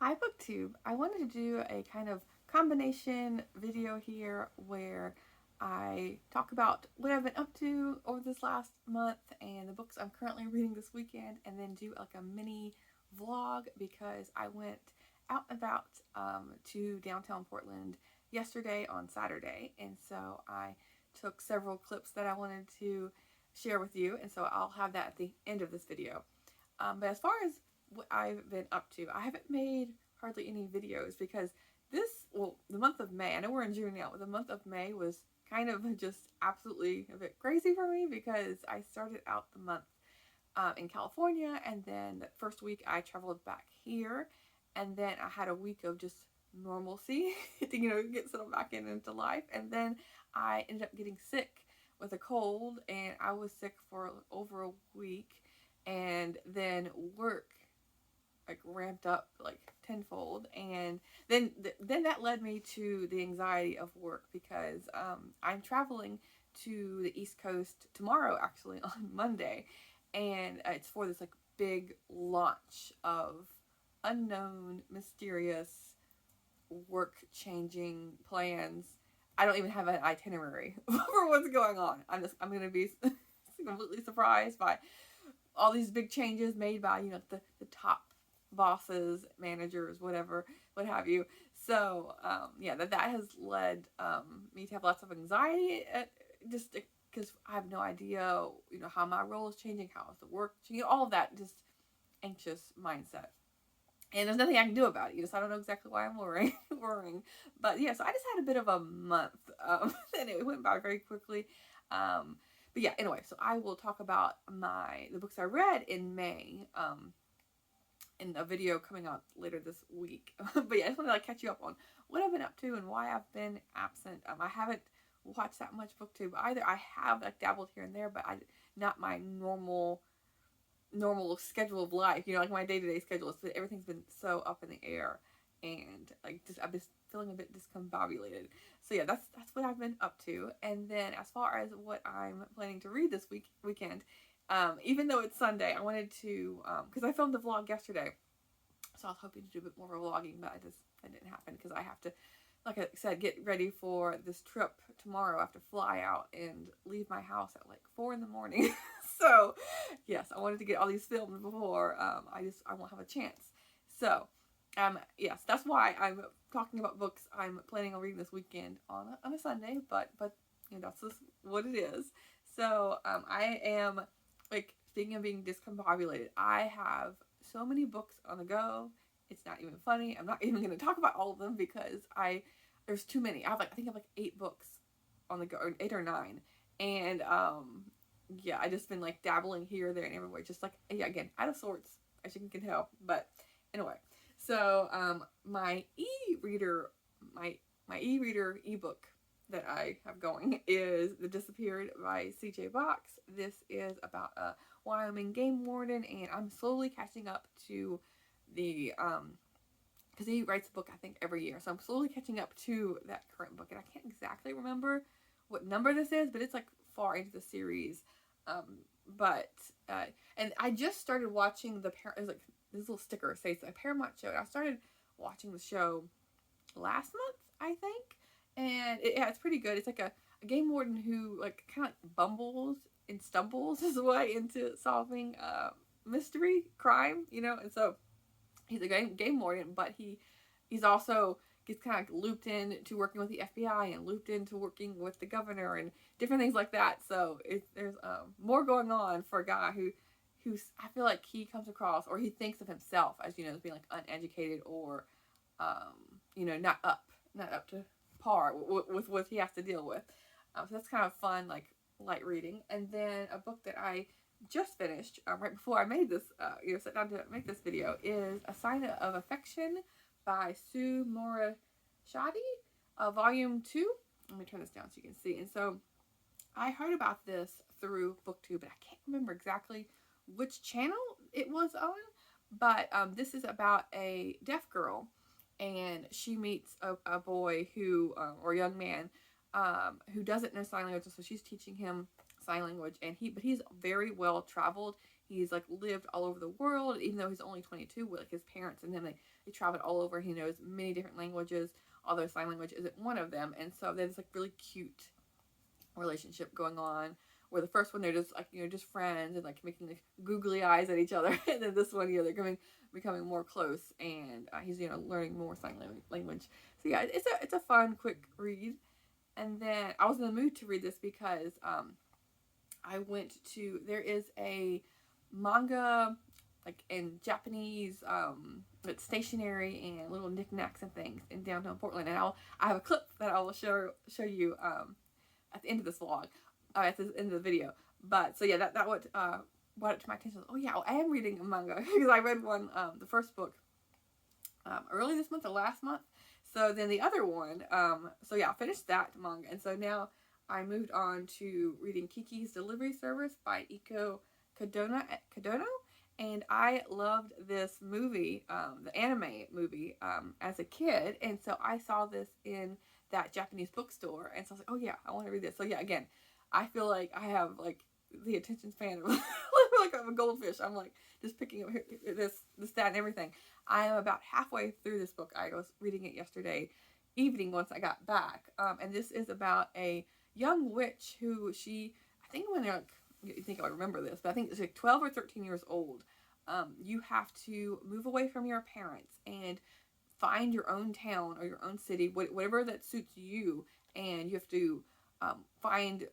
Hi BookTube. I wanted to do a kind of combination video here where I talk about what I've been up to over this last month and the books I'm currently reading this weekend, and then do like a mini vlog because I went out and about to downtown Portland yesterday on Saturday, and so I took several clips that I wanted to share with you, and so I'll have that at the end of this video. But as far as what I've been up to, I haven't made hardly any videos because the month of May, I know we're in June now, but the month of May was kind of just absolutely a bit crazy for me because I started out the month in California, and then the first week I traveled back here, and then I had a week of just normalcy to, get settled back into life, and then I ended up getting sick with a cold, and I was sick for over a week, and then work like ramped up like tenfold, and then that led me to the anxiety of work because I'm traveling to the East Coast tomorrow, actually on Monday, and it's for this like big launch of unknown, mysterious, work changing plans. I don't even have an itinerary for what's going on. I'm gonna be completely surprised by all these big changes made by the top bosses, managers, whatever, what have you. So yeah, that has led me to have lots of anxiety, just because I have no idea, how my role is changing, how is the work changing, all of that, just anxious mindset. And there's nothing I can do about it. So I don't know exactly why I'm worrying. worrying. But yeah, so I just had a bit of a month, and it went by very quickly. But yeah, anyway, so I will talk about the books I read in May, in a video coming out later this week. But yeah, I just want to like catch you up on what I've been up to and why I've been absent. I haven't watched that much booktube either. I have like dabbled here and there, but not my normal schedule of life. Like my day-to-day schedule. Everything's been so up in the air, and like just I've been feeling a bit discombobulated. So yeah, that's what I've been up to. And then as far as what I'm planning to read this weekend, even though it's Sunday, I wanted to because I filmed the vlog yesterday, so I was hoping to do a bit more vlogging, but that didn't happen because I have to, like I said, get ready for this trip tomorrow. I have to fly out and leave my house at like 4 in the morning. So yes, I wanted to get all these filmed before I won't have a chance. So yes, that's why I'm talking about books I'm planning on reading this weekend on a Sunday. But that's just what it is. So I am, like, speaking of being discombobulated, I have so many books on the go. It's not even funny. I'm not even going to talk about all of them because there's too many. I think I have like 8 books on the go, or 8 or 9, and yeah, I just been like dabbling here, there, and everywhere, just like, yeah, again, out of sorts, as you can tell. But anyway, so my e-reader, my e-reader ebook that I have going is The Disappeared by C.J. Box. This is about a Wyoming game warden, and I'm slowly catching up to the because he writes a book I think every year, so I'm slowly catching up to that current book, and I can't exactly remember what number this is, but it's like far into the series. Um, but and I just started watching there's like this little sticker says a Paramount show. I started watching the show last month, I think, and yeah, it's pretty good. It's like a game warden who like kind of like bumbles and stumbles his way into solving mystery crime, and so he's a game warden, but he's also gets kind of like looped in to working with the FBI and looped into working with the governor and different things like that. So there's more going on for a guy who's, I feel like he comes across, or he thinks of himself as as being like uneducated, or not up to par with what he has to deal with. So that's kind of fun, like light reading. And then a book that I just finished right before I made this, sat down to make this video, is A Sign of Affection by Sue Morishati, Volume 2. Let me turn this down so you can see. And so I heard about this through BookTube, but I can't remember exactly which channel it was on. But this is about a deaf girl, and she meets a boy or a young man, who doesn't know sign language, so she's teaching him sign language, but he's very well traveled. he's like lived all over the world, even though he's only 22. With like his parents and him, they traveled all over. He knows many different languages, although sign language isn't one of them. And so there's like really cute relationship going on, where the first one they're just like, just friends and like making like googly eyes at each other, and then this one, they're becoming more close, and he's learning more sign language. So yeah, it's a fun quick read. And then I was in the mood to read this because there is a manga like in Japanese, it's stationery and little knickknacks and things in downtown Portland, and I have a clip that I will show you at the end of this vlog, at the end of the video. But so yeah, that what brought it to my attention. Oh yeah, I am reading a manga because I read one, the first book, early this month or last month. So then the other one, so yeah, I finished that manga, and so now I moved on to reading Kiki's Delivery Service by Iko Kadono, and I loved this movie, the anime movie, as a kid, and so I saw this in that Japanese bookstore, and so I was like, oh yeah, I want to read this. So yeah, again, I feel like I have like the attention span of like I'm a goldfish. I'm like just picking up this, that, and everything. I am about halfway through this book. I was reading it yesterday evening once I got back, and this is about a young witch who I think when they're like, you think I would remember this, but I think it's like 12 or 13 years old. You have to move away from your parents and find your own town or your own city, whatever that suits you, and you have to find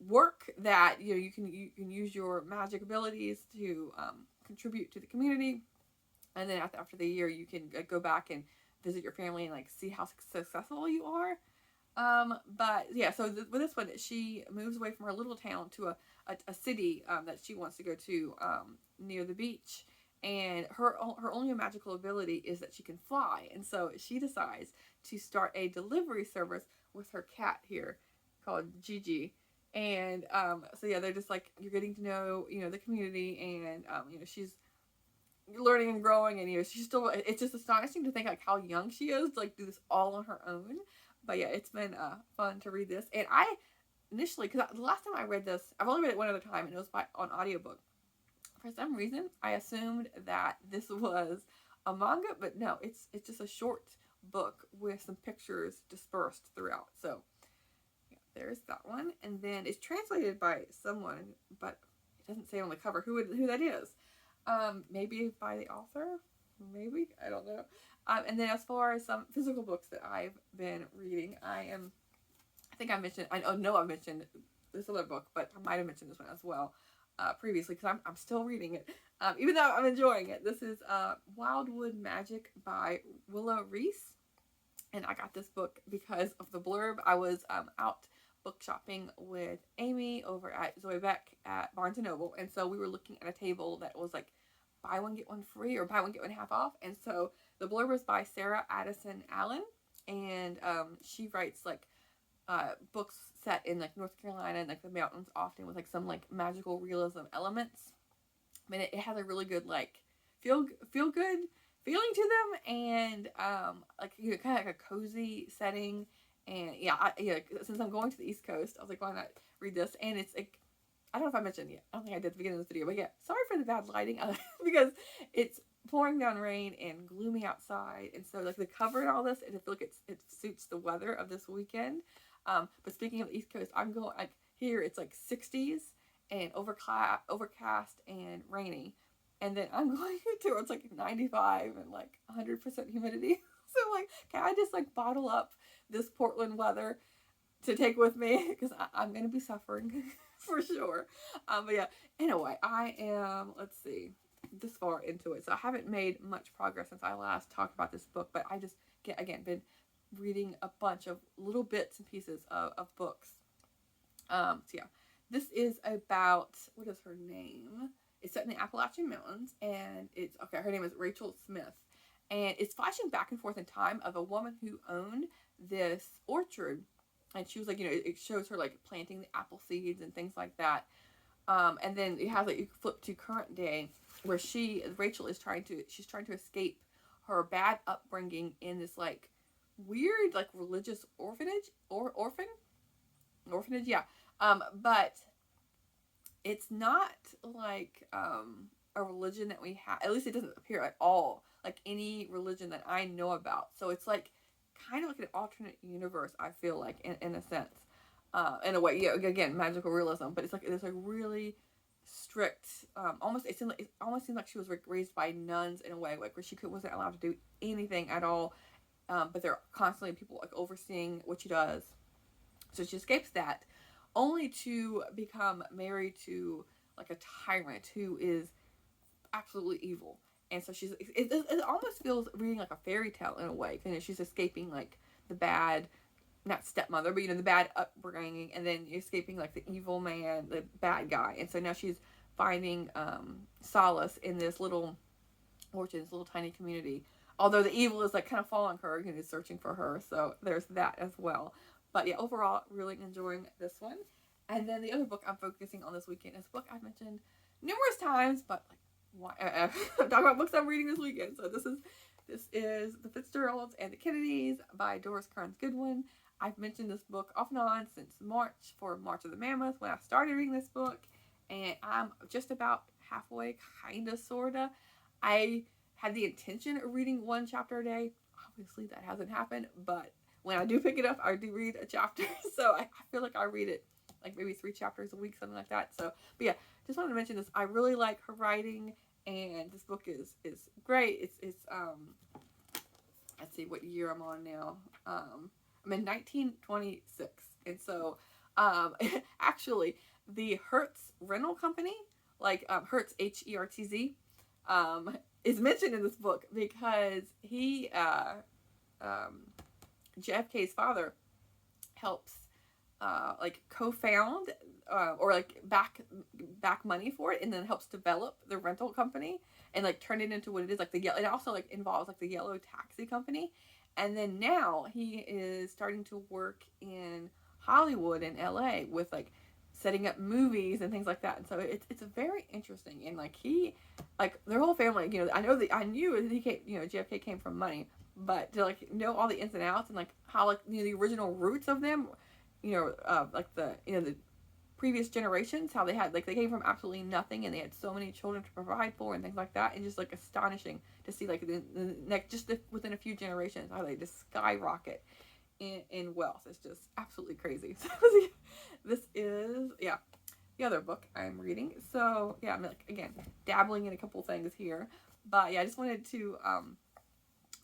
work that you can use your magic abilities to contribute to the community, and then after the year you can go back and visit your family and like see how successful you are. But yeah, so with this one, she moves away from her little town to a city that she wants to go to near the beach, and her only magical ability is that she can fly, and so she decides to start a delivery service with her cat here called Gigi. And so yeah, they're just like, you're getting to know the community, and she's learning and growing, and she's still, it's just astonishing to think like how young she is to like do this all on her own. But yeah, it's been fun to read this. And I initially, because the last time I read this, I've only read it one other time, and it was on audiobook. For some reason, I assumed that this was a manga, but no, it's just a short book with some pictures dispersed throughout. So yeah, there's that one. And then it's translated by someone, but it doesn't say on the cover who that is. Maybe by the author, maybe, I don't know. And then as far as some physical books that I've been reading, I know I've mentioned this other book, but I might have mentioned this one as well previously, because I'm still reading it, even though I'm enjoying it. This is Wildwood Magic by Willa Reese, and I got this book because of the blurb. I was out book shopping with Amy over at Zoe Beck at Barnes & Noble, and so we were looking at a table that was like buy one get one free or buy one get one half off, and so the blurb was by Sarah Addison Allen, and she writes like books set in like North Carolina and like the mountains, often with like some like magical realism elements. I mean, it has a really good like feel good feeling to them, and like kind of like a cozy setting. And yeah, since I'm going to the East Coast, I was like, why not read this? And it's like, I don't know if I mentioned it yet. I don't think I did at the beginning of this video, but yeah, sorry for the bad lighting because it's pouring down rain and gloomy outside, and so like the cover and all this, and I feel like it suits the weather of this weekend. But speaking of the East Coast, I'm going like here it's like 60s and overcast and rainy, and then I'm going to where it's like 95 and like 100% humidity. So I'm like, can I just like bottle up this Portland weather to take with me, because I'm gonna be suffering for sure. But yeah, anyway, I am, let's see, this far into it, so I haven't made much progress since I last talked about this book, but I just been reading a bunch of little bits and pieces of books. So yeah, this is about, what is her name? It's set in the Appalachian Mountains, and it's, okay, her name is Rachel Smith, and it's flashing back and forth in time of a woman who owned this orchard, and she was like, it shows her like planting the apple seeds and things like that. And then it has like, you flip to current day, where Rachel is trying to escape her bad upbringing in this like weird like religious orphanage, yeah. But it's not like a religion that we have. At least it doesn't appear at all like any religion that I know about. So it's like kind of like an alternate universe. I feel like in a sense, in a way. Yeah, again, magical realism, but it's like really strict. It almost seemed like she was raised by nuns in a way, like where wasn't allowed to do anything at all. But there are constantly people like overseeing what she does. So she escapes that, only to become married to like a tyrant who is absolutely evil. And so it almost feels reading like a fairy tale in a way. You know, she's escaping like the bad, not stepmother, but you know, the bad upbringing, and then escaping like the evil man, the bad guy. And so now she's finding solace in this little orchard, this little tiny community. Although the evil is like kind of following her and is searching for her. So there's that as well. But yeah, overall, really enjoying this one. And then the other book I'm focusing on this weekend is a book I've mentioned numerous times, but like, why? I'm talking about books I'm reading this weekend. So this is The Fitzgeralds and the Kennedys by Doris Kearns Goodwin. I've mentioned this book off and on since March for March of the Mammoth when I started reading this book, and I'm just about halfway, kinda, sorta. I had the intention of reading one chapter a day. Obviously, that hasn't happened, but when I do pick it up, I do read a chapter. So I feel like I read it like maybe 3 chapters a week, something like that. So, but yeah, just wanted to mention this. I really like her writing, and this book is great. It's let's see what year I'm on now. I'm in 1926, and so actually the Hertz rental company, like Hertz Hertz, is mentioned in this book because he JFK's father helps like co-found or like back money for it, and then helps develop the rental company and like turn it into what it is, like the yellow. It also like involves like the yellow taxi company, and then now he is starting to work in Hollywood and LA with like setting up movies and things like that. And so it's very interesting, and like he, like their whole family, you know, I knew that he came, you know, JFK came from money, but to like know all the ins and outs and like how like, you know, the original roots of them, you know, like the, you know, the previous generations, how they had like they came from absolutely nothing and they had so many children to provide for and things like that, and just like astonishing to see like the next within a few generations how they just skyrocket in wealth. It's just absolutely crazy. So this is the other book I'm reading. So yeah, I'm like again dabbling in a couple things here, but yeah, I just wanted to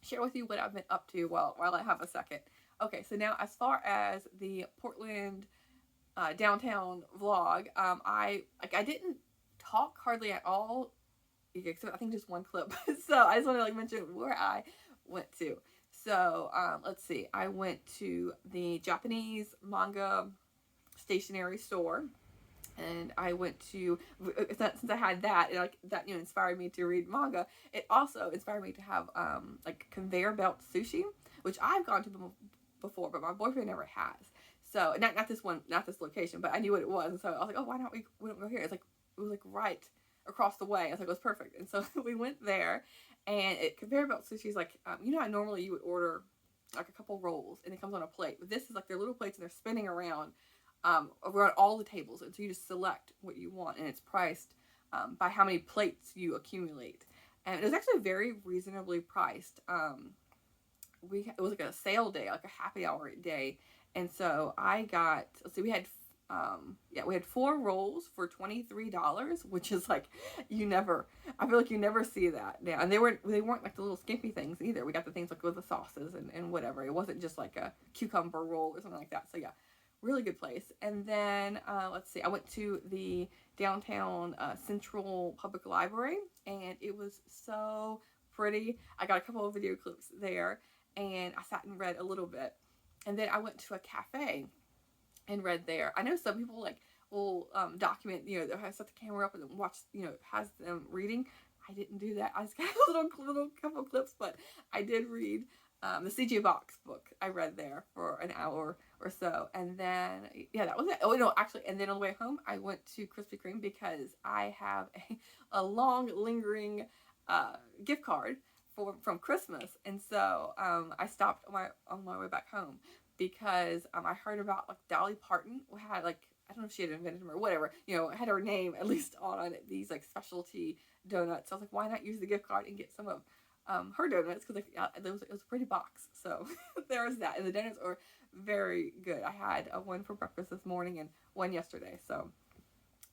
share with you what I've been up to while I have a second. Okay, so now as far as the Portland downtown vlog, I didn't talk hardly at all, except I think just one clip. So I just want to like mention where I went to. So let's see, I went to the Japanese manga stationery store, and I went to, since I had that, and like that, you know, inspired me to read manga. It also inspired me to have like conveyor belt sushi, which I've gone to before, but my boyfriend never has. So not this one, not this location, but I knew what it was, and so I was like, oh, why don't we don't go here? It's like it was like right across the way. I was like, it was perfect, and so we went there. And conveyor belt sushi is like, you know how normally you would order like a couple rolls and it comes on a plate, but this is like their little plates and they're spinning around around all the tables, and so you just select what you want, and it's priced by how many plates you accumulate, and it was actually very reasonably priced. It was like a sale day, like a happy hour day, and so I got, let's see, we had 4 rolls for $23, which is like I feel like you never see that now. And they weren't like the little skimpy things either. We got the things like with the sauces and whatever. It wasn't just like a cucumber roll or something like that. So yeah, really good place. And then let's see, I went to the downtown Central Public Library, and it was so pretty. I got a couple of video clips there, and I sat and read a little bit. And then I went to a cafe and read there. I know some people like will document, you know, they'll set the camera up and watch, you know, has them reading. I didn't do that. I just got a little couple clips, but I did read the C.J. Box book. I read there for an hour or so, and then yeah, that was it. Oh no, actually, and then on the way home, I went to Krispy Kreme because I have a long lingering gift card from Christmas, and so I stopped on my way back home because I heard about like Dolly Parton had like I don't know if she had invented them or whatever, you know, had her name at least on these like specialty donuts. So I was like, why not use the gift card and get some of her donuts, because like, it was a pretty box. So there was that, and the donuts are very good. I had one for breakfast this morning and one yesterday. So,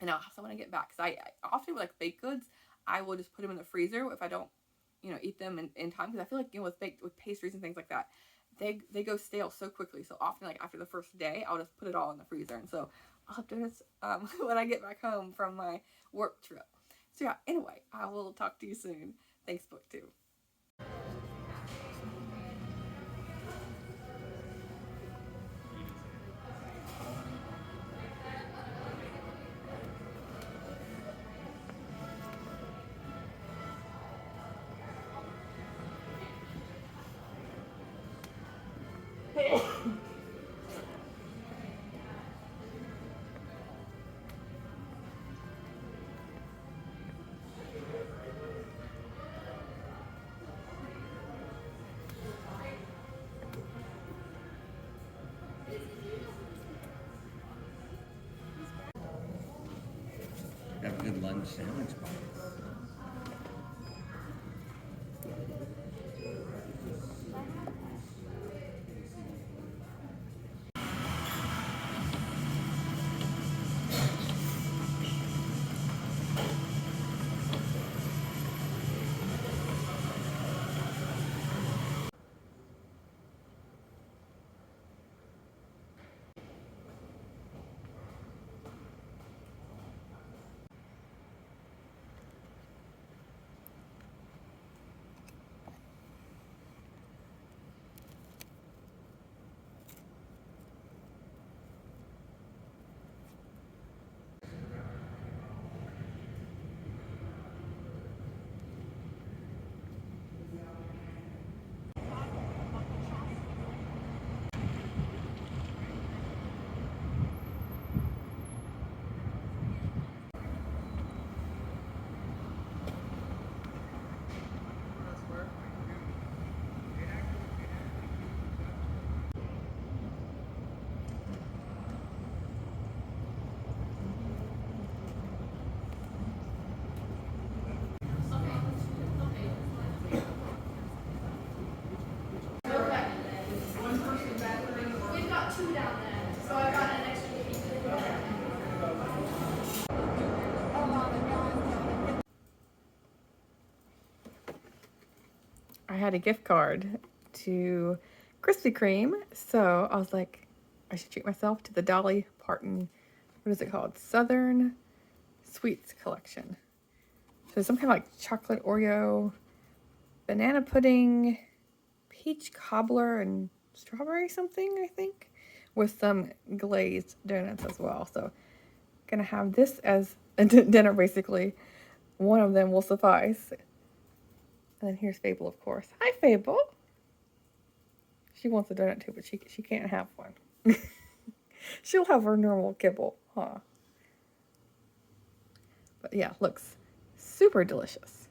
and I'll have some when I get back, because I often with like baked goods, I will just put them in the freezer if I don't, you know, eat them in time, because I feel like, you know, with pastries and things like that, they go stale so quickly. So often, like after the first day, I'll just put it all in the freezer, and so I'll have donuts when I get back home from my work trip. So yeah, anyway, I will talk to you soon. Thanks, BookTube. Have a good lunch sandwich box. We've got two down there, so I got an extra piece. I had a gift card to Krispy Kreme, so I was like, I should treat myself to the Dolly Parton, what is it called? Southern Sweets Collection. So some kind of like chocolate Oreo, banana pudding, peach cobbler, and strawberry something, I think, with some glazed donuts as well. So gonna have this as a dinner, basically. One of them will suffice. And then here's Fable, of course. Hi, Fable. She wants a donut too, but she can't have one. She'll have her normal kibble, huh? But yeah, looks super delicious.